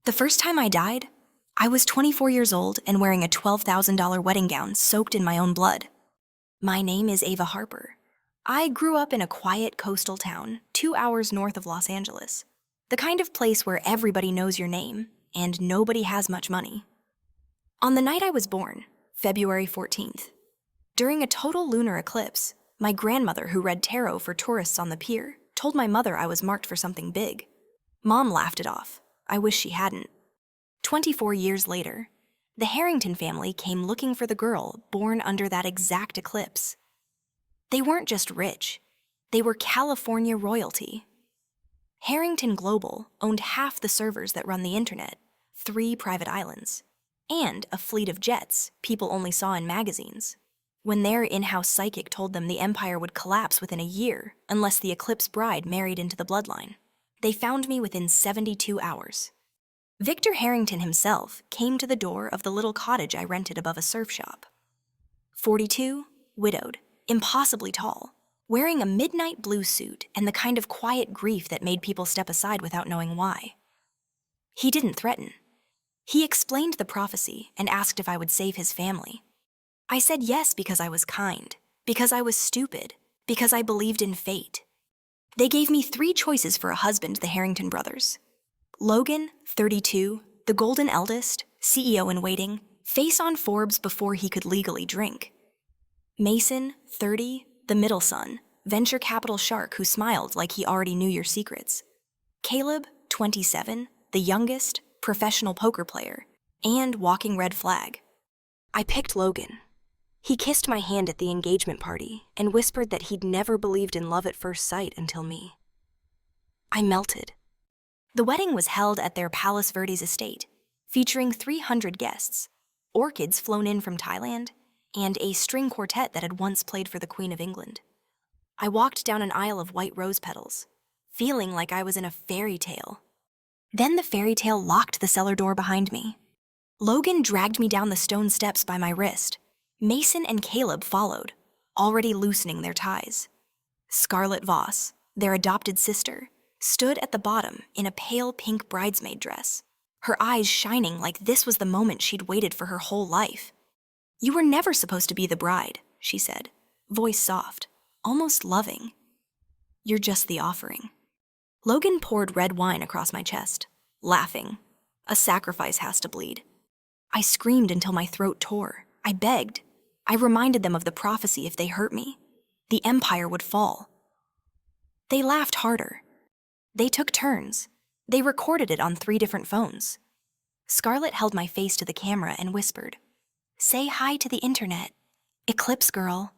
The first time I died, I was 24 years old and wearing a $12,000 wedding gown soaked in my own blood. My name is Ava Harper. I grew up in a quiet coastal town 2 hours north of Los Angeles, the kind of place where everybody knows your name and nobody has much money. On the night I was born, February 14th, during a total lunar eclipse, my grandmother, who read tarot for tourists on the pier, told my mother I was marked for something big. Mom laughed it off. I wish she hadn't. 24 years later, the Harrington family came looking for the girl born under that exact eclipse. They weren't just rich, they were California royalty. Harrington Global owned half the servers that run the internet, 3 private islands, and a fleet of jets people only saw in magazines. When their in-house psychic told them the empire would collapse within a year unless the eclipse bride married into the bloodline, they found me within 72 hours. Victor Harrington himself came to the door of the little cottage I rented above a surf shop. 42, widowed, impossibly tall, wearing a midnight blue suit and the kind of quiet grief that made people step aside without knowing why. He didn't threaten. He explained the prophecy and asked if I would save his family. I said yes because I was kind, because I was stupid, because I believed in fate. They gave me 3 choices for a husband, the Harrington brothers. Logan, 32, the golden eldest, CEO in waiting, face on Forbes before he could legally drink. Mason, 30, the middle son, venture capital shark who smiled like he already knew your secrets. Caleb, 27, the youngest, professional poker player, and walking red flag. I picked Logan. He kissed my hand at the engagement party and whispered that he'd never believed in love at first sight until me. I melted. The wedding was held at their Palos Verdes estate, featuring 300 guests, orchids flown in from Thailand, and a string quartet that had once played for the Queen of England. I walked down an aisle of white rose petals, feeling like I was in a fairy tale. Then the fairy tale locked the cellar door behind me. Logan dragged me down the stone steps by my wrist. Mason and Caleb followed, already loosening their ties. Scarlett Voss, their adopted sister, stood at the bottom in a pale pink bridesmaid dress, her eyes shining like this was the moment she'd waited for her whole life. "You were never supposed to be the bride," she said, voice soft, almost loving. "You're just the offering." Logan poured red wine across my chest, laughing. A sacrifice has to bleed. I screamed until my throat tore. I begged. I reminded them of the prophecy if they hurt me. The empire would fall. They laughed harder. They took turns. They recorded it on 3 different phones. Scarlett held my face to the camera and whispered, "Say hi to the internet. Eclipse girl."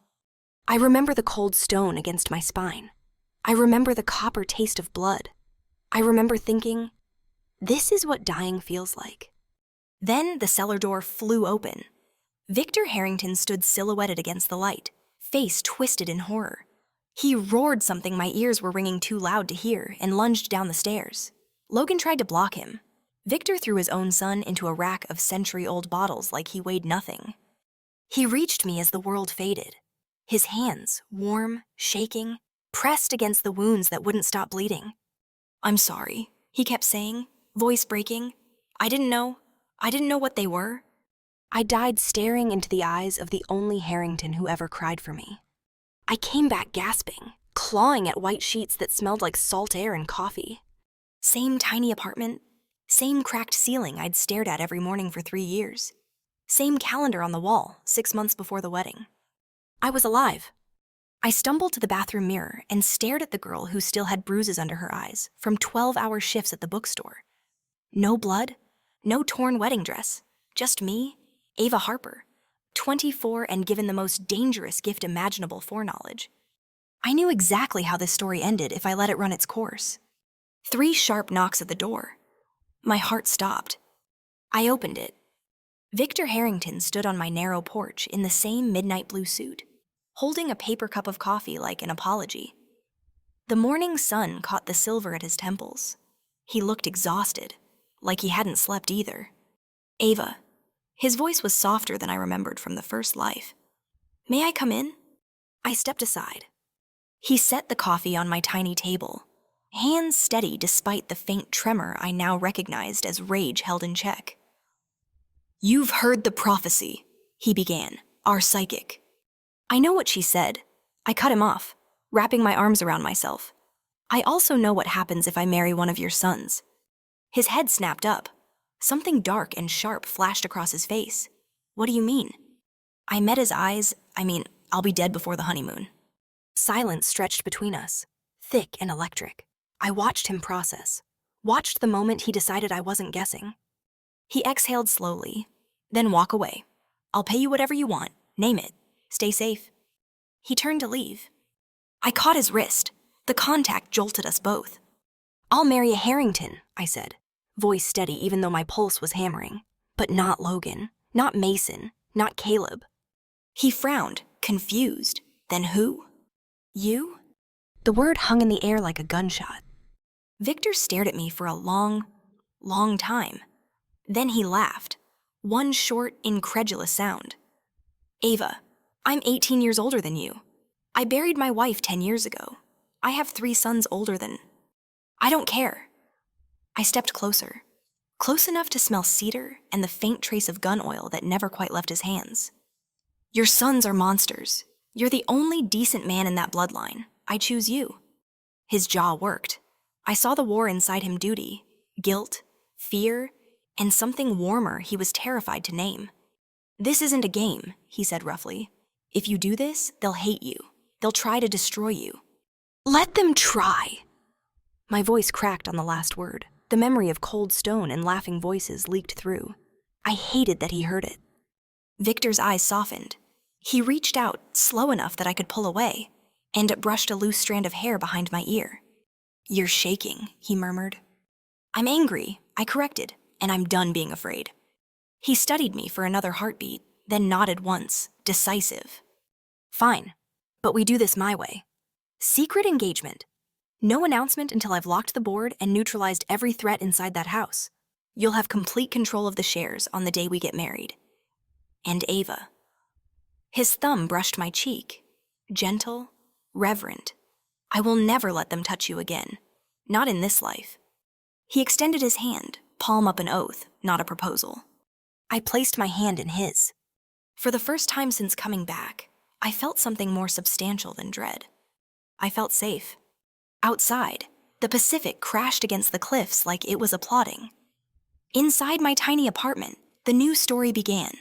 I remember the cold stone against my spine. I remember the copper taste of blood. I remember thinking, this is what dying feels like. Then the cellar door flew open. Victor Harrington stood silhouetted against the light, face twisted in horror. He roared something my ears were ringing too loud to hear and lunged down the stairs. Logan tried to block him. Victor threw his own son into a rack of century-old bottles like he weighed nothing. He reached me as the world faded. His hands, warm, shaking, pressed against the wounds that wouldn't stop bleeding. "I'm sorry," he kept saying, voice breaking. I didn't know what they were." I died staring into the eyes of the only Harrington who ever cried for me. I came back gasping, clawing at white sheets that smelled like salt air and coffee. Same tiny apartment, same cracked ceiling I'd stared at every morning for 3 years. Same calendar on the wall 6 months before the wedding. I was alive. I stumbled to the bathroom mirror and stared at the girl who still had bruises under her eyes from 12-hour shifts at the bookstore. No blood, no torn wedding dress, just me, Ava Harper, 24 and given the most dangerous gift imaginable, foreknowledge. I knew exactly how this story ended if I let it run its course. 3 sharp knocks at the door. My heart stopped. I opened it. Victor Harrington stood on my narrow porch in the same midnight blue suit, holding a paper cup of coffee like an apology. The morning sun caught the silver at his temples. He looked exhausted, like he hadn't slept either. "Ava." His voice was softer than I remembered from the first life. "May I come in?" I stepped aside. He set the coffee on my tiny table. hands steady despite the faint tremor I now recognized as rage held in check. "You've heard the prophecy," he began, our psychic. I know what she said. I cut him off, wrapping my arms around myself. "I also know what happens if I marry one of your sons." His head snapped up. Something dark and sharp flashed across his face. "What do you mean?" I met his eyes. I'll be dead before the honeymoon. Silence stretched between us, thick and electric. I watched him process, watched the moment he decided I wasn't guessing. He exhaled slowly, then walk away. "I'll pay you whatever you want. Name it. Stay safe." He turned to leave. I caught his wrist. The contact jolted us both. "I'll marry a Harrington," I said, voice steady even though my pulse was hammering. But not Logan, not Mason, not Caleb. He frowned, confused. "Then who?" "You?" The word hung in the air like a gunshot. Victor stared at me for a long time. Then he laughed, one short, incredulous sound. "Ava, I'm 18 years older than you. I buried my wife 10 years ago. I have 3 sons older than... I don't care." I stepped closer, close enough to smell cedar and the faint trace of gun oil that never quite left his hands. "Your sons are monsters. You're the only decent man in that bloodline. I choose you." His jaw worked. I saw the war inside him: duty, guilt, fear, and something warmer he was terrified to name. "This isn't a game," he said roughly. "If you do this, they'll hate you. They'll try to destroy you." "Let them try." My voice cracked on the last word. The memory of cold stone and laughing voices leaked through. I hated that he heard it. Victor's eyes softened. He reached out, slow enough that I could pull away, and brushed a loose strand of hair behind my ear. "You're shaking," he murmured. "I'm angry," I corrected, "and I'm done being afraid." He studied me for another heartbeat, then nodded once, decisive. "Fine, but we do this my way. Secret engagement. No announcement until I've locked the board and neutralized every threat inside that house. You'll have complete control of the shares on the day we get married. And Ava." His thumb brushed my cheek, gentle, reverent. "I will never let them touch you again. Not in this life." He extended his hand, palm up, an oath, not a proposal. I placed my hand in his. For the first time since coming back, I felt something more substantial than dread. I felt safe. Outside, the Pacific crashed against the cliffs like it was applauding. Inside my tiny apartment, the new story began.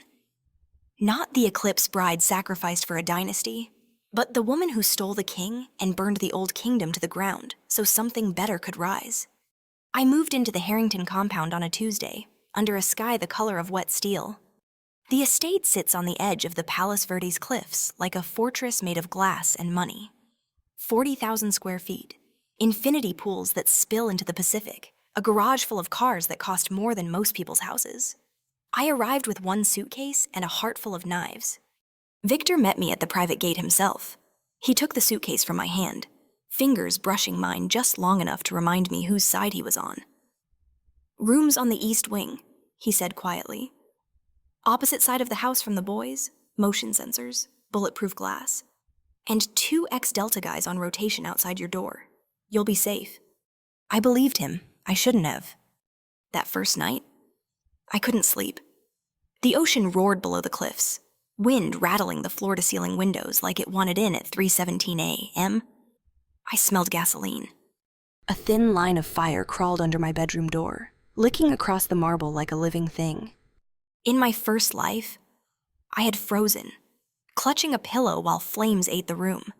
Not the eclipse bride sacrificed for a dynasty, but the woman who stole the king and burned the old kingdom to the ground so something better could rise. I moved into the Harrington compound on a Tuesday, under a sky the color of wet steel. The estate sits on the edge of the Palos Verdes cliffs like a fortress made of glass and money. 40,000 square feet, infinity pools that spill into the Pacific, a garage full of cars that cost more than most people's houses. I arrived with one suitcase and a heart full of knives. Victor met me at the private gate himself. He took the suitcase from my hand, fingers brushing mine just long enough to remind me whose side he was on. "Rooms on the east wing," he said quietly. "Opposite side of the house from the boys, motion sensors, bulletproof glass, and 2 ex-Delta guys on rotation outside your door. You'll be safe." I believed him. I shouldn't have. That first night, I couldn't sleep. The ocean roared below the cliffs, wind rattling the floor-to-ceiling windows like it wanted in at 3:17 a.m. I smelled gasoline. A thin line of fire crawled under my bedroom door, licking across the marble like a living thing. In my first life, I had frozen, clutching a pillow while flames ate the room.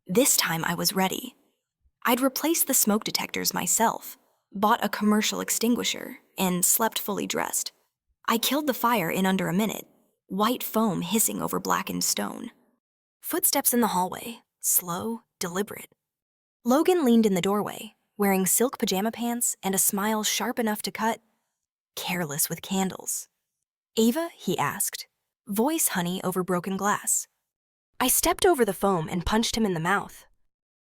This time I was ready. I'd replaced the smoke detectors myself, bought a commercial extinguisher, and slept fully dressed. I killed the fire in under a minute, white foam hissing over blackened stone. Footsteps in the hallway, slow, deliberate. Logan leaned in the doorway, wearing silk pajama pants and a smile sharp enough to cut, careless with candles. "Ava?" he asked, voice honey over broken glass. I stepped over the foam and punched him in the mouth.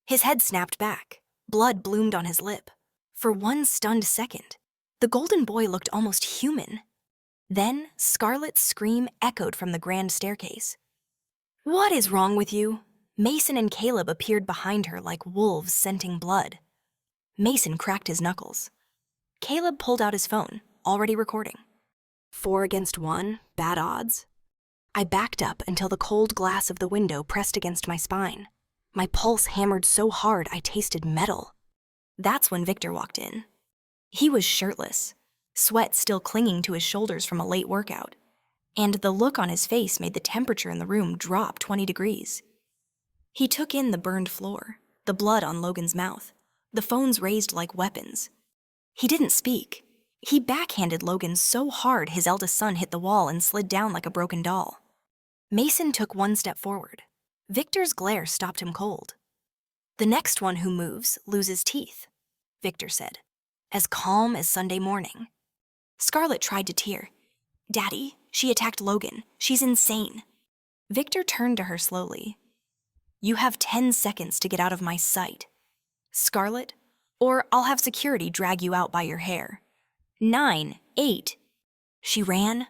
His head snapped back, blood bloomed on his lip. For one stunned second, the golden boy looked almost human. Then Scarlett's scream echoed from the grand staircase. "What is wrong with you?" Mason and Caleb appeared behind her like wolves scenting blood. Mason cracked his knuckles. Caleb pulled out his phone, already recording. 4 against 1, bad odds. I backed up until the cold glass of the window pressed against my spine. My pulse hammered so hard I tasted metal. That's when Victor walked in. He was shirtless, sweat still clinging to his shoulders from a late workout, and the look on his face made the temperature in the room drop 20 degrees. He took in the burned floor, the blood on Logan's mouth, the phones raised like weapons. He didn't speak. He backhanded Logan so hard his eldest son hit the wall and slid down like a broken doll. Mason took 1 step forward. Victor's glare stopped him cold. "The next one who moves loses teeth," Victor said, as calm as Sunday morning. Scarlett tried to tear. "Daddy, she attacked Logan. She's insane." Victor turned to her slowly. "You have 10 seconds to get out of my sight, Scarlett, or I'll have security drag you out by your hair. 9, 8. She ran.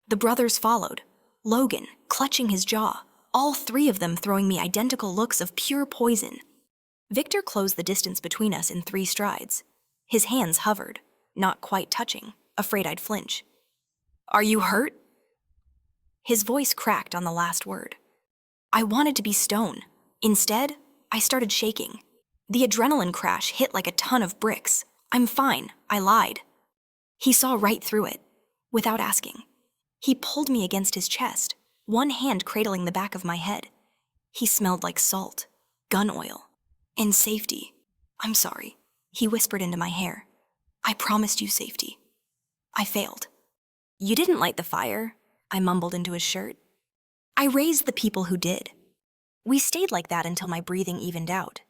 The brothers followed, Logan clutching his jaw, all 3 of them throwing me identical looks of pure poison. Victor closed the distance between us in 3 strides. His hands hovered, not quite touching, afraid I'd flinch. "Are you hurt?" His voice cracked on the last word. I wanted to be stone. Instead, I started shaking. The adrenaline crash hit like a ton of bricks. "I'm fine," I lied. He saw right through it, without asking. He pulled me against his chest, one hand cradling the back of my head. He smelled like salt, gun oil, and safety. "I'm sorry," he whispered into my hair. "I promised you safety. I failed." "You didn't light the fire," I mumbled into his shirt. "I raised the people who did." We stayed like that until my breathing evened out.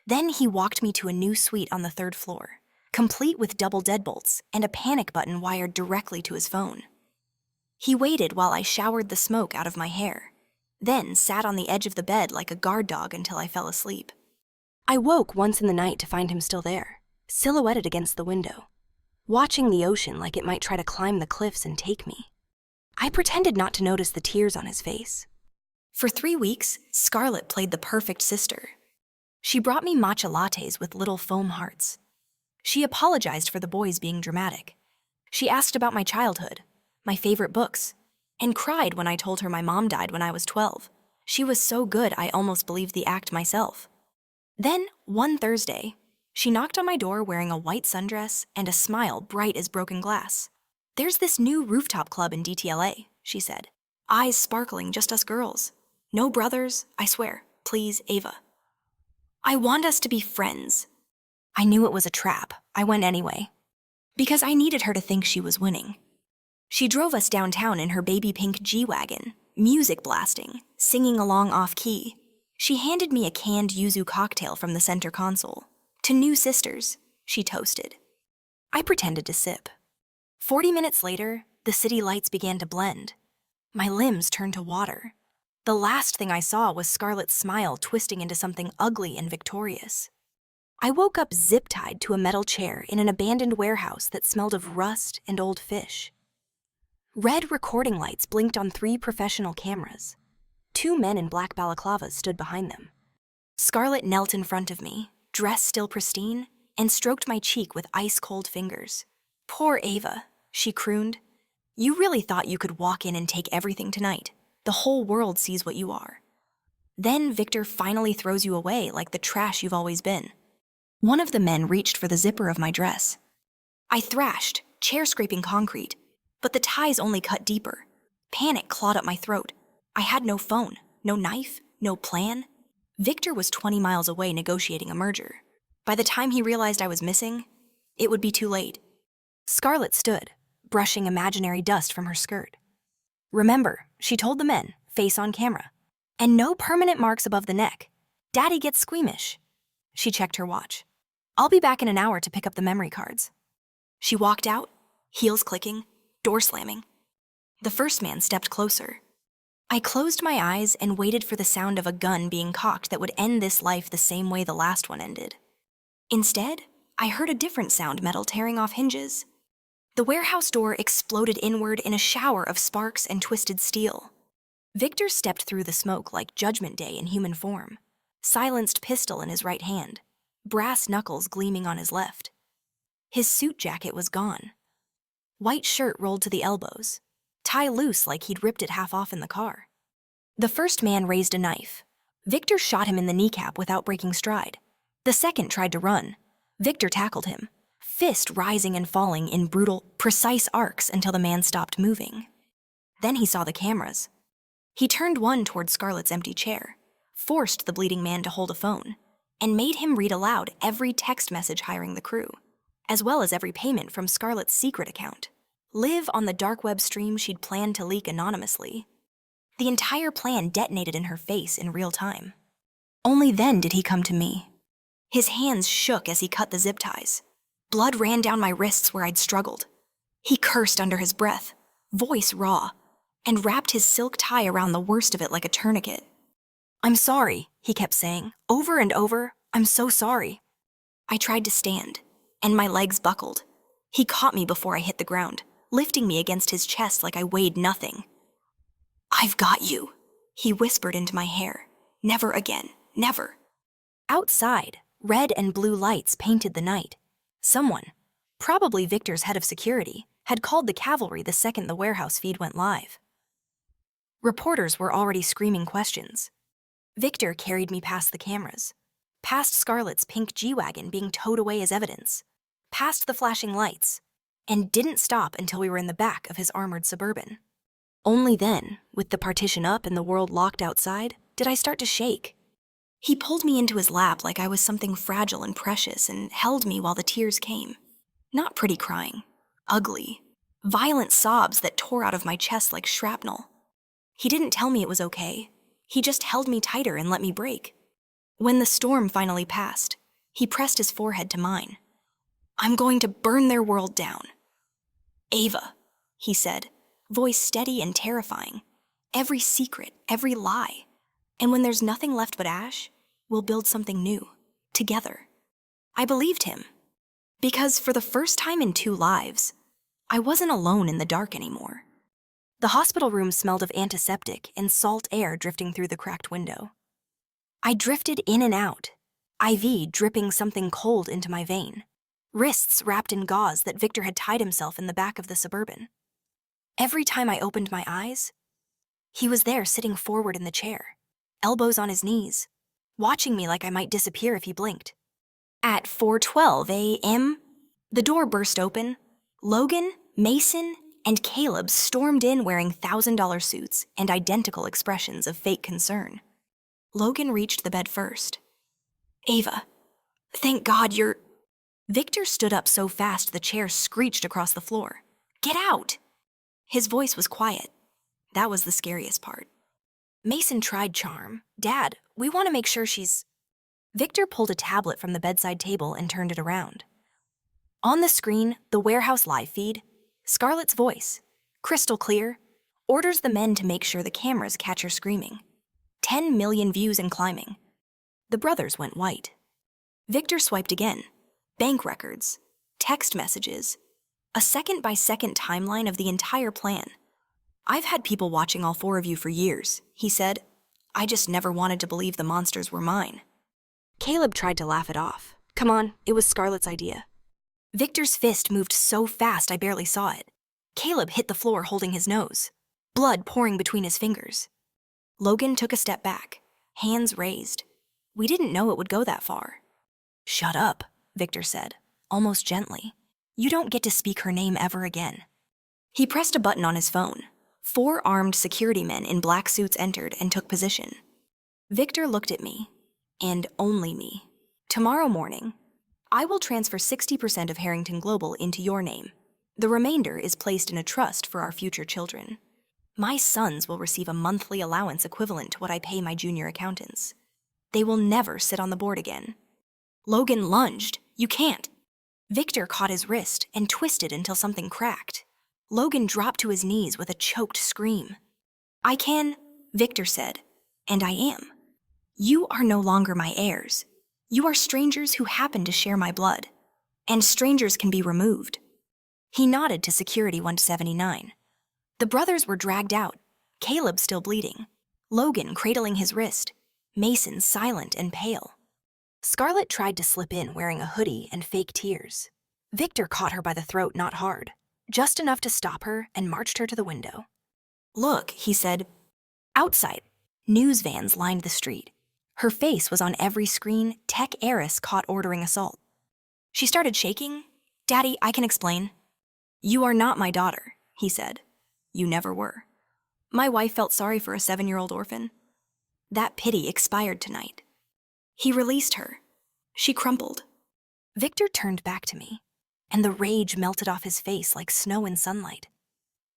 Then he walked me to a new suite on the 3rd floor, complete with double deadbolts and a panic button wired directly to his phone. He waited while I showered the smoke out of my hair, then sat on the edge of the bed like a guard dog until I fell asleep. I woke once in the night to find him still there, silhouetted against the window, watching the ocean like it might try to climb the cliffs and take me. I pretended not to notice the tears on his face. For 3 weeks, Scarlett played the perfect sister. She brought me matcha lattes with little foam hearts. She apologized for the boys being dramatic. She asked about my childhood, my favorite books, and cried when I told her my mom died when I was 12. She was so good I almost believed the act myself. Then, one Thursday, she knocked on my door wearing a white sundress and a smile bright as broken glass. "There's this new rooftop club in DTLA," she said. "Eyes sparkling, just us girls. No brothers, I swear. Please, Ava. I want us to be friends." I knew it was a trap. I went anyway, because I needed her to think she was winning. She drove us downtown in her baby pink G-Wagon, music blasting, singing along off-key. She handed me a canned yuzu cocktail from the center console. "To new sisters," she toasted. I pretended to sip. 40 minutes later, the city lights began to blend. My limbs turned to water. The last thing I saw was Scarlett's smile twisting into something ugly and victorious. I woke up zip-tied to a metal chair in an abandoned warehouse that smelled of rust and old fish. Red recording lights blinked on 3 professional cameras. 2 men in black balaclavas stood behind them. Scarlett knelt in front of me, dress still pristine, and stroked my cheek with ice-cold fingers. "Poor Ava," she crooned. "You really thought you could walk in and take everything tonight. The whole world sees what you are. Then Victor finally throws you away like the trash you've always been." One of the men reached for the zipper of my dress. I thrashed, chair scraping concrete, but the ties only cut deeper. Panic clawed up my throat. I had no phone, no knife, no plan. Victor was 20 miles away negotiating a merger. By the time he realized I was missing, it would be too late. Scarlett stood, brushing imaginary dust from her skirt. "Remember," she told the men, face on camera, "and no permanent marks above the neck. Daddy gets squeamish." She checked her watch. "I'll be back in an hour to pick up the memory cards." She walked out, heels clicking, door slamming. The first man stepped closer. I closed my eyes and waited for the sound of a gun being cocked that would end this life the same way the last one ended. Instead, I heard a different sound, metal tearing off hinges. The warehouse door exploded inward in a shower of sparks and twisted steel. Victor stepped through the smoke like Judgment Day in human form, silenced pistol in his right hand. brass knuckles gleaming on his left. His suit jacket was gone. White shirt rolled to the elbows, tie loose like he'd ripped it half off in the car. The first man raised a knife. Victor shot him in the kneecap without breaking stride. The second tried to run. Victor tackled him, fist rising and falling in brutal, precise arcs until the man stopped moving. Then he saw the cameras. He turned one toward Scarlett's empty chair, forced the bleeding man to hold a phone, and made him read aloud every text message hiring the crew, as well as every payment from Scarlett's secret account. Live on the dark web stream she'd planned to leak anonymously. The entire plan detonated in her face in real time. Only then did he come to me. His hands shook as he cut the zip ties. Blood ran down my wrists where I'd struggled. He cursed under his breath, voice raw, and wrapped his silk tie around the worst of it like a tourniquet. "I'm sorry," he kept saying, over and over, "I'm so sorry." I tried to stand, and my legs buckled. He caught me before I hit the ground, lifting me against his chest like I weighed nothing. "I've got you," he whispered into my hair. "Never again, never." Outside, red and blue lights painted the night. Someone, probably Victor's head of security, had called the cavalry the second the warehouse feed went live. Reporters were already screaming questions. Victor carried me past the cameras, past Scarlett's pink G-Wagon being towed away as evidence, past the flashing lights, and didn't stop until we were in the back of his armored Suburban. Only then, with the partition up and the world locked outside, did I start to shake. He pulled me into his lap like I was something fragile and precious and held me while the tears came. Not pretty crying, ugly, violent sobs that tore out of my chest like shrapnel. He didn't tell me it was okay. He just held me tighter and let me break. When the storm finally passed, he pressed his forehead to mine. "I'm going to burn their world down." "Ava," he said, voice steady and terrifying. "Every secret, every lie. And when there's nothing left but ash, we'll build something new, together." I believed him. Because for the first time in 2 lives, I wasn't alone in the dark anymore. The hospital room smelled of antiseptic and salt air drifting through the cracked window. I drifted in and out, IV dripping something cold into my vein, wrists wrapped in gauze that Victor had tied himself in the back of the Suburban. Every time I opened my eyes, he was there sitting forward in the chair, elbows on his knees, watching me like I might disappear if he blinked. At 4:12 a.m., the door burst open. Logan, Mason, and Caleb stormed in wearing $1,000 suits and identical expressions of fake concern. Logan reached the bed first. "Ava, thank God you're..." Victor stood up so fast the chair screeched across the floor. "Get out!" His voice was quiet. That was the scariest part. Mason tried charm. "Dad, we want to make sure she's..." Victor pulled a tablet from the bedside table and turned it around. On the screen, the warehouse live feed, Scarlett's voice, crystal clear, orders the men to make sure the cameras catch her screaming. 10 million views and climbing. The brothers went white. Victor swiped again. Bank records, text messages, a second-by-second timeline of the entire plan. "I've had people watching all 4 of you for years," he said. "I just never wanted to believe the monsters were mine." Caleb tried to laugh it off. "Come on, it was Scarlett's idea." Victor's fist moved so fast I barely saw it. Caleb hit the floor holding his nose, blood pouring between his fingers. Logan took a step back, hands raised. We didn't know it would go that far. "Shut up," Victor said, almost gently. "You don't get to speak her name ever again." He pressed a button on his phone. 4 armed security men in black suits entered and took position. Victor looked at me, and only me. "Tomorrow morning, I will transfer 60% of Harrington Global into your name. The remainder is placed in a trust for our future children. My sons will receive a monthly allowance equivalent to what I pay my junior accountants. They will never sit on the board again." Logan lunged. "You can't." Victor caught his wrist and twisted until something cracked. Logan dropped to his knees with a choked scream. "I can," Victor said, "and I am. You are no longer my heirs. You are strangers who happen to share my blood, and strangers can be removed." He nodded to Security 179. The brothers were dragged out, Caleb still bleeding, Logan cradling his wrist, Mason silent and pale. Scarlett tried to slip in wearing a hoodie and fake tears. Victor caught her by the throat not hard, just enough to stop her and marched her to the window. "Look," he said. Outside, news vans lined the street. Her face was on every screen, tech heiress caught ordering assault. She started shaking. "Daddy, I can explain." "You are not my daughter," he said. "You never were." My wife felt sorry for a 7-year-old orphan. That pity expired tonight. He released her. She crumpled. Victor turned back to me, and the rage melted off his face like snow in sunlight.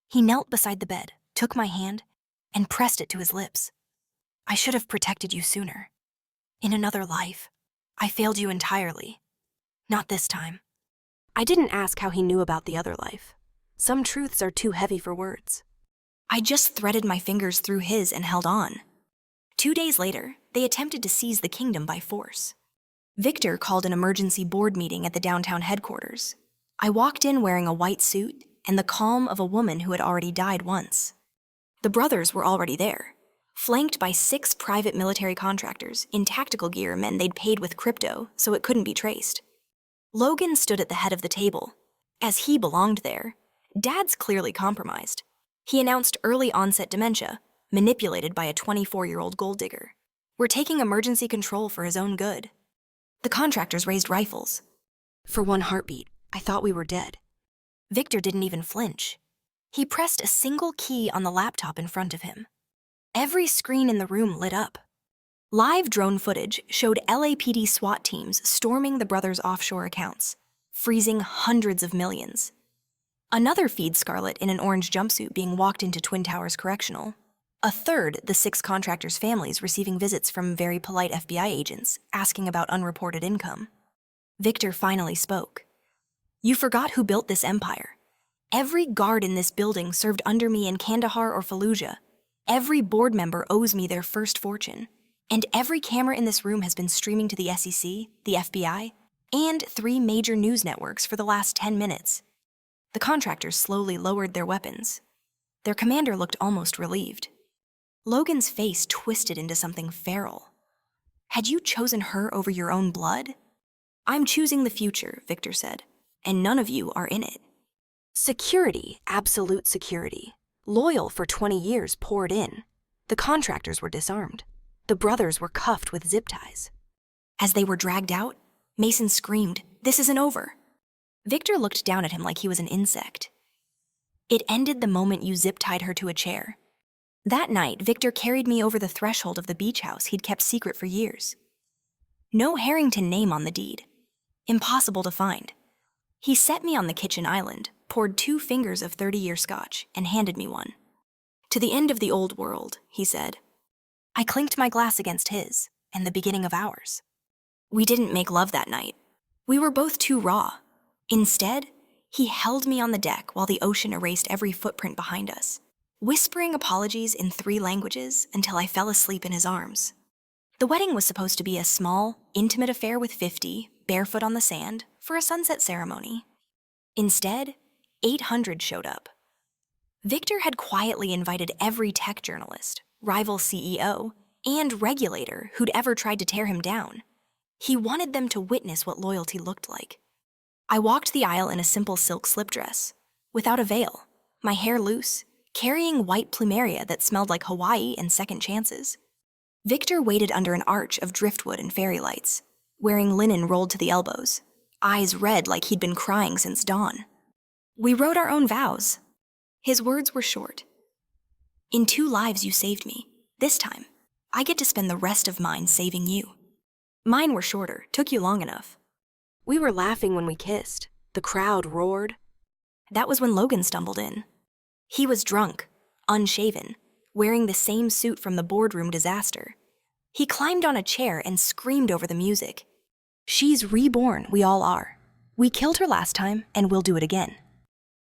He knelt beside the bed, took my hand, and pressed it to his lips. "I should have protected you sooner. In another life, I failed you entirely. Not this time." I didn't ask how he knew about the other life. Some truths are too heavy for words. I just threaded my fingers through his and held on. 2 days later, they attempted to seize the kingdom by force. Victor called an emergency board meeting at the downtown headquarters. I walked in wearing a white suit and the calm of a woman who had already died once. The brothers were already there, flanked by 6 private military contractors in tactical gear men they'd paid with crypto so it couldn't be traced. Logan stood at the head of the table. As he belonged there, Dad's clearly compromised. He announced early onset dementia, manipulated by a 24-year-old gold digger. We're taking emergency control for his own good. The contractors raised rifles. For one heartbeat, I thought we were dead. Victor didn't even flinch. He pressed a single key on the laptop in front of him. Every screen in the room lit up. Live drone footage showed LAPD SWAT teams storming the brothers' offshore accounts, freezing hundreds of millions. Another feed Scarlett in an orange jumpsuit being walked into Twin Towers Correctional. A third, the 6 contractors' families receiving visits from very polite FBI agents asking about unreported income. Victor finally spoke. "You forgot who built this empire. Every guard in this building served under me in Kandahar or Fallujah. Every board member owes me their first fortune. And every camera in this room has been streaming to the SEC, the FBI, and 3 major news networks for the last 10 minutes. The contractors slowly lowered their weapons. Their commander looked almost relieved. Logan's face twisted into something feral. "Had you chosen her over your own blood?" "I'm choosing the future," Victor said, "and none of you are in it." Security, absolute security, loyal for 20 years, poured in. The contractors were disarmed. The brothers were cuffed with zip ties. As they were dragged out, Mason screamed, "This isn't over." Victor looked down at him like he was an insect. "It ended the moment you zip-tied her to a chair." That night, Victor carried me over the threshold of the beach house he'd kept secret for years. No Harrington name on the deed. Impossible to find. He set me on the kitchen island, poured 2 fingers of 30-year scotch, and handed me one. "To the end of the old world," he said. I clinked my glass against his, and the beginning of ours. We didn't make love that night. We were both too raw. Instead, he held me on the deck while the ocean erased every footprint behind us, whispering apologies in 3 languages until I fell asleep in his arms. The wedding was supposed to be a small, intimate affair with 50, barefoot on the sand, for a sunset ceremony. Instead, 800 showed up. Victor had quietly invited every tech journalist, rival CEO, and regulator who'd ever tried to tear him down. He wanted them to witness what loyalty looked like. I walked the aisle in a simple silk slip dress, without a veil, my hair loose, carrying white plumeria that smelled like Hawaii and second chances. Victor waited under an arch of driftwood and fairy lights, wearing linen rolled to the elbows, eyes red like he'd been crying since dawn. We wrote our own vows. His words were short. "In 2 lives you saved me. This time, I get to spend the rest of mine saving you." Mine were shorter, took you long enough. We were laughing when we kissed. The crowd roared. That was when Logan stumbled in. He was drunk, unshaven, wearing the same suit from the boardroom disaster. He climbed on a chair and screamed over the music. "She's reborn, we all are. We killed her last time, and we'll do it again."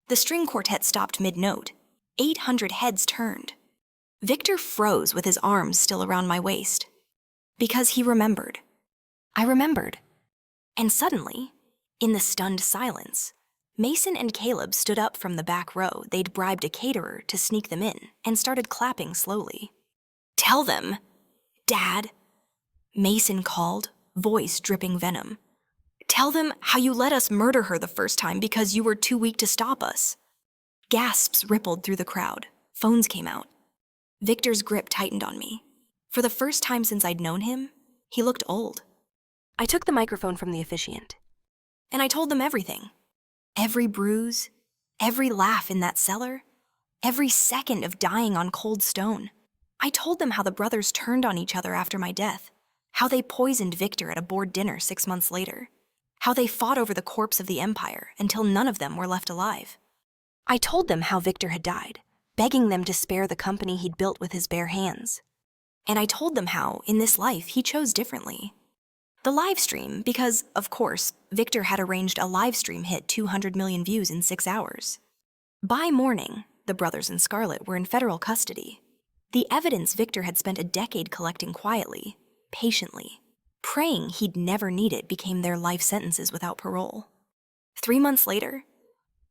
The string quartet stopped mid-note. 800 heads turned. Victor froze with his arms still around my waist. Because he remembered. I remembered. And suddenly, in the stunned silence, Mason and Caleb stood up from the back row they'd bribed a caterer to sneak them in and started clapping slowly. "Tell them, Dad," Mason called, voice dripping venom. Tell them how you let us murder her the first time because you were too weak to stop us. Gasps rippled through the crowd. Phones came out. Victor's grip tightened on me. For the first time since I'd known him, he looked old. I took the microphone from the officiant, and I told them everything. Every bruise, every laugh in that cellar, every second of dying on cold stone. I told them how the brothers turned on each other after my death, how they poisoned Victor at a board dinner 6 months later, how they fought over the corpse of the Empire until none of them were left alive. I told them how Victor had died, begging them to spare the company he'd built with his bare hands. And I told them how, in this life, he chose differently. The live stream, because, of course, Victor had arranged a live stream hit 200 million views in 6 hours. By morning, the brothers and Scarlett were in federal custody. The evidence Victor had spent a decade collecting quietly, patiently, praying he'd never need it became their life sentences without parole. 3 months later,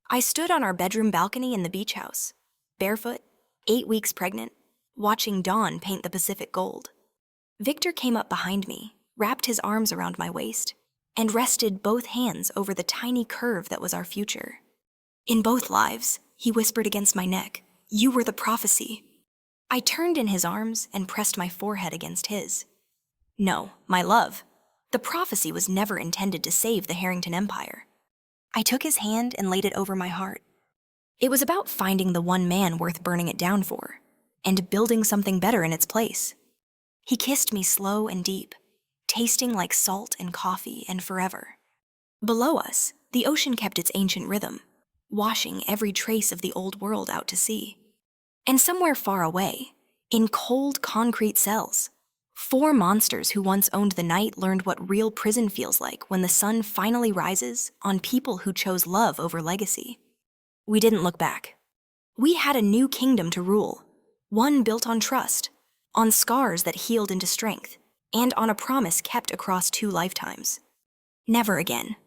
I stood on our bedroom balcony in the beach house, barefoot, 8 weeks pregnant, watching dawn paint the Pacific gold. Victor came up behind me, wrapped his arms around my waist, and rested both hands over the tiny curve that was our future. In both lives, he whispered against my neck, "You were the prophecy." I turned in his arms and pressed my forehead against his. No, my love, the prophecy was never intended to save the Harrington Empire. I took his hand and laid it over my heart. It was about finding the one man worth burning it down for, and building something better in its place. He kissed me slow and deep, tasting like salt and coffee and forever. Below us, the ocean kept its ancient rhythm, washing every trace of the old world out to sea. And somewhere far away, in cold concrete cells, 4 monsters who once owned the night learned what real prison feels like when the sun finally rises on people who chose love over legacy. We didn't look back. We had a new kingdom to rule, one built on trust, on scars that healed into strength, and on a promise kept across 2 lifetimes. Never again